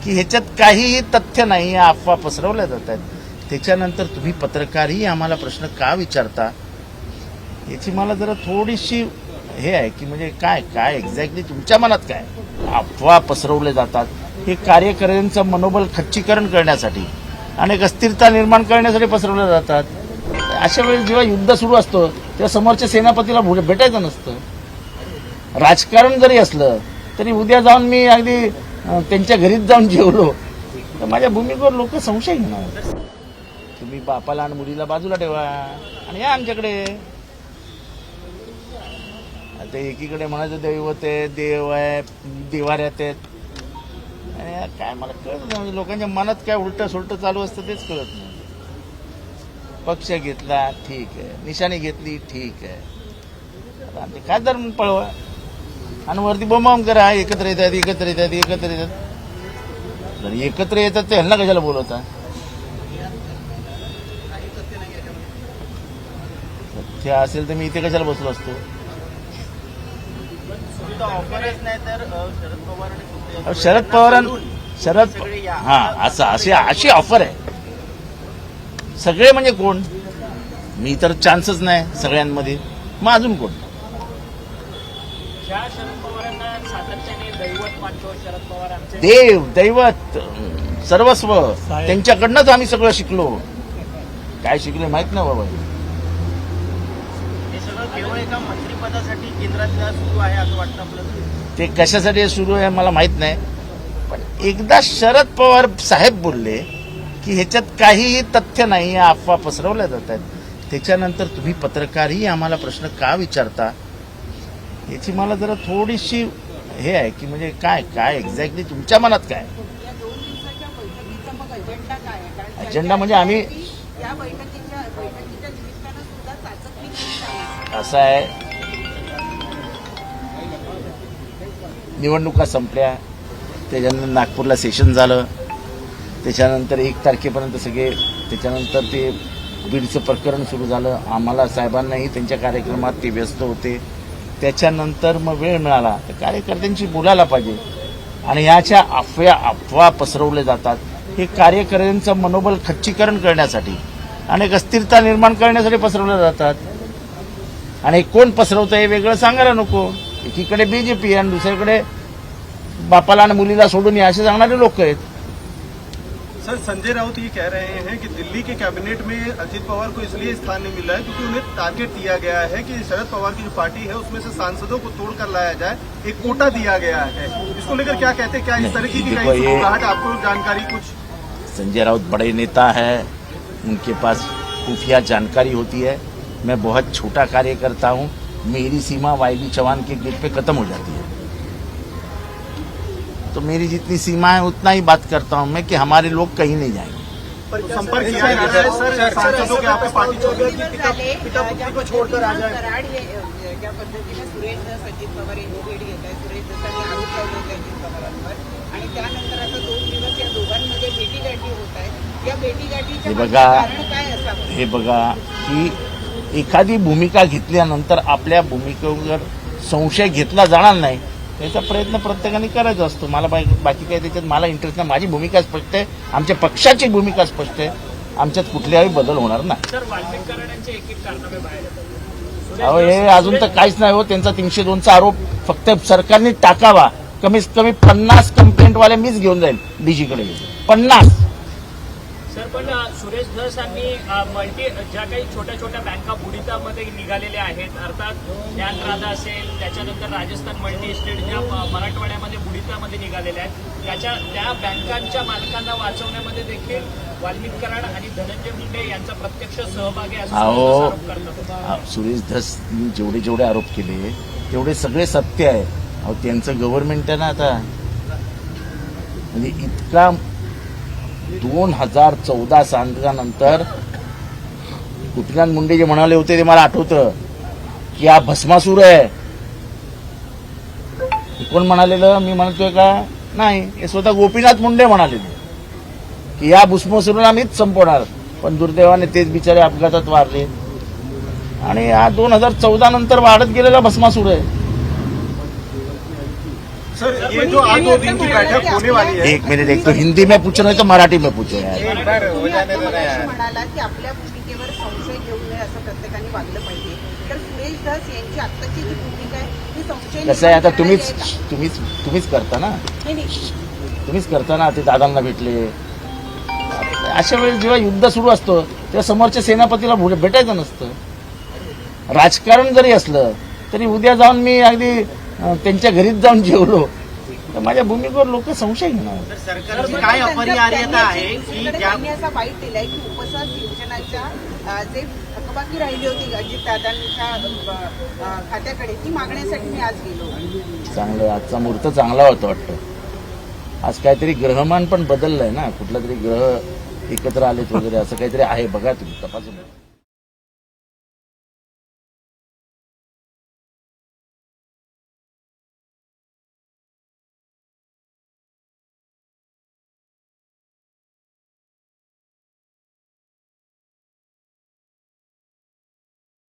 की ह्याच्यात काहीही तथ्य नाही, अफवा पसरवल्या जात आहेत. त्याच्यानंतर तुम्ही पत्रकारही आम्हाला प्रश्न का विचारता याची मला जरा थोडीशी हे आहे की म्हणजे काय काय एक्झॅक्टली तुमच्या मनात काय. अफवा पसरवले जातात हे कार्यकर्त्यांचं मनोबल खच्चीकरण करण्यासाठी आणि एक अस्थिरता निर्माण करण्यासाठी पसरवले जातात. अशा वेळेस जेव्हा युद्ध सुरू असतं तेव्हा समोरच्या सेनापतीला भेटायचं नसतं. राजकारण जरी असलं तरी उद्या जाऊन मी अगदी त्यांच्या घरीच जाऊन जेवलो तर माझ्या भूमिकेवर लोक संशय घेणार. तुम्ही बापाला आणि मुलीला बाजूला ठेवा आणि या आमच्याकडे. आता एकीकडे म्हणायचं दैवत आहे, देव आहे, देवाऱ्यात आहेत आणि काय मला कळत नाही. म्हणजे लोकांच्या मनात काय उलटं सुलटं चालू असतं तेच कळत नाही. पक्ष घेतला ठीक आहे, निशाणी घेतली ठीक आहे, आमचे खासदार म्हणून पळवा आणि वरती बोंबाम करा एकत्र येतात एकत्र येतात एकत्र येतात. जर एकत्र येतात ते ह्यांना कशाला बोलवता. सत्य असेल तर मी इथे कशाला बसलो असतो. शरद पवार हा अशी ऑफर आहे. सगळे म्हणजे कोण, मी तर चान्सच नाही सगळ्यांमध्ये, मग अजून कोण. देव दैवत सर्वस्व त्यांच्याकडनंच आम्ही सगळं शिकलो. काय शिकले माहित नाही बाबा. हे सगळं केवळ एका मंत्रिपदासाठी केंद्रात सुरू आहे असं वाटतं आपल्याला. ते कशासाठी सुरू आहे मला माहित नाही. पण एकदा शरद पवार साहेब बोलले की ह्याच्यात काहीही तथ्य नाही, अफवा पसरवल्या जात आहेत. त्याच्यानंतर तुम्ही पत्रकारही आम्हाला प्रश्न का विचारता याची मला जरा थोडीशी हे आहे की म्हणजे काय काय एक्झॅक्टली तुमच्या मनात काय. अजेंडा म्हणजे आम्ही असं आहे, निवडणुका संपल्या, त्याच्यानंतर नागपूरला सेशन झालं, त्याच्यानंतर 1 तारखेपर्यंत सगळे, त्याच्यानंतर ते बीडचं प्रकरण सुरू झालं. आम्हाला साहेबांनाही त्यांच्या कार्यक्रमात ते व्यस्त होते. त्याच्यानंतर मग वेळ मिळाला तर कार्यकर्त्यांशी बोलायला पाहिजे. आणि याच्या अफवा पसरवले जातात हे कार्यकर्त्यांचं मनोबल खच्चीकरण करण्यासाठी आणि एक अस्थिरता निर्माण करण्यासाठी पसरवले जातात. आणि कोण पसरवतं हे वेगळं सांगायला नको. एकीकडे बीजेपी आणि दुसरीकडे बापाला आणि मुलीला सोडून या असे सांगणारे लोक आहेत. सर, संजय राउत ये कह रहे हैं कि दिल्ली के कैबिनेट में अजित पवार को इसलिए स्थान नहीं मिला है क्योंकि उन्हें टारगेट दिया गया है कि शरद पवार की जो पार्टी है उसमें से सांसदों को तोड़कर लाया जाए, एक कोटा दिया गया है. इसको लेकर क्या कहते हैं, क्या इस तरह की घबराहट आपको जानकारी कुछ? संजय राउत बड़े नेता है, उनके पास खुफिया जानकारी होती है. मैं बहुत छोटा कार्यकर्ता हूँ, मेरी सीमा YB चौहान के गेट पे खत्म हो जाती है. तो मेरी जितनी सीमा है उतना ही बात करता हूं मैं कि हमारे लोग कहीं नहीं जाएंगे. संपर्क किया जा रहा है सर, सांसदों के आपकी पार्टी पिता को छोड़कर आ जाए. ज्या पद्धतीने सुरेश दस अजित पवार यांची भेट घेत आहे, सुरेश दसांनी आरोप लावले अजित पवारांवर आणि त्यानंतर आता 2 दिवस या दोघांमध्ये भेटीगाठी होत आहेत. या भेटीगाठीचं कारण काय असावं? हे बघा की एखादी भूमिका घेतल्यानंतर आपल्या भूमिकेवर संशय घेतला जाणार नाही त्याचा प्रयत्न प्रत्येकाने करायचा असतो. मला बाकी काही त्याच्यात मला इंटरेस्ट नाही. माझी भूमिका स्पष्ट आहे, आमच्या पक्षाची भूमिका स्पष्ट आहे, आमच्यात कुठल्याही बदल होणार नाही. अहो हे अजून तर काहीच नाही हो. त्यांचा 302चा आरोप फक्त सरकारने टाकावा. कमीत कमी 50 कंप्लेंटवाले मीच घेऊन जाईल डीजीकडे. 50. सर, पण सुरेश धसांनी ज्या काही छोट्या छोट्या बँका बुडीतामध्ये निघालेल्या आहेत, अर्थात ज्ञानराधा असेल, त्याच्यानंतर राजस्थान मल्टी इस्टेट ज्या मराठवाड्यामध्ये बुडीतामध्ये निघालेल्या आहेत, त्या बँकांच्या मालकांना वाचवण्यामध्ये देखील वाल्मिक कराड आणि धनंजय मुंडे यांचा प्रत्यक्ष सहभाग आहे असं आरोप करतात. सुरेश धस जेवढे आरोप केले तेवढे सगळे सत्य आहे. अहो त्यांचं गव्हर्नमेंट आहे ना आता. म्हणजे इतका 2014 सालानंतर गोपीनाथ मुंडे जे म्हणाले होते ते मला आठवतं की हा भस्मासूर आहे. कोण म्हणालेलं मी म्हणतोय का नाही, हे स्वतः गोपीनाथ मुंडे म्हणालेले की या भस्मासूरला मीच संपवणार. पण दुर्दैवाने तेच बिचारे अपघातात वारले आणि हा 2014 नंतर वाढत गेलेला भस्मासूर आहे. सर ये जो आज 2 दिन की बैठक होने वाली है, एक मिनिट, एक तो हिंदी में पूछो नहीं तो मराठी में पूछो यार. तुम्ही आता मगाशी म्हणालात की आपल्या भूमिकेवर संशय घेऊ नये असं प्रत्येकाने वागलं पाहिजे. तर सुरेश धस यांची आत्ताची जी भूमिका आहे ती संशय कसं आहे आता निर्माण करणारी आहे का? तुम्हीच करता ना, नाही. तुम्हीच करता ना. ते दादांना भेटले अशा वेळेस जेव्हा युद्ध सुरू असतं तेव्हा समोरच्या सेनापतीला भेटायचं नसतं. राजकारण जरी असलं तरी उद्या जाऊन मी अगदी त्यांच्या घरीच जाऊन जेवलो तर माझ्या भूमिकेवर लोक संशय घेणार. तर सरकारची काय अपरिहार्यता आहे की ज्या त्यांनी असा बाईट दिलाय की उपसा सिंचनाच्या जे थकबाकी राहिली होती अजितदादांच्या खात्याकडे ती मागण्यासाठी मी आज गेलो. चांगलं, आजचा मुहूर्त चांगला होता वाटतं. आज काहीतरी ग्रहमान पण बदललंय ना, कुठला तरी ग्रह एकत्र आलेत वगैरे असं काहीतरी आहे. बघा तुम्ही तपासून.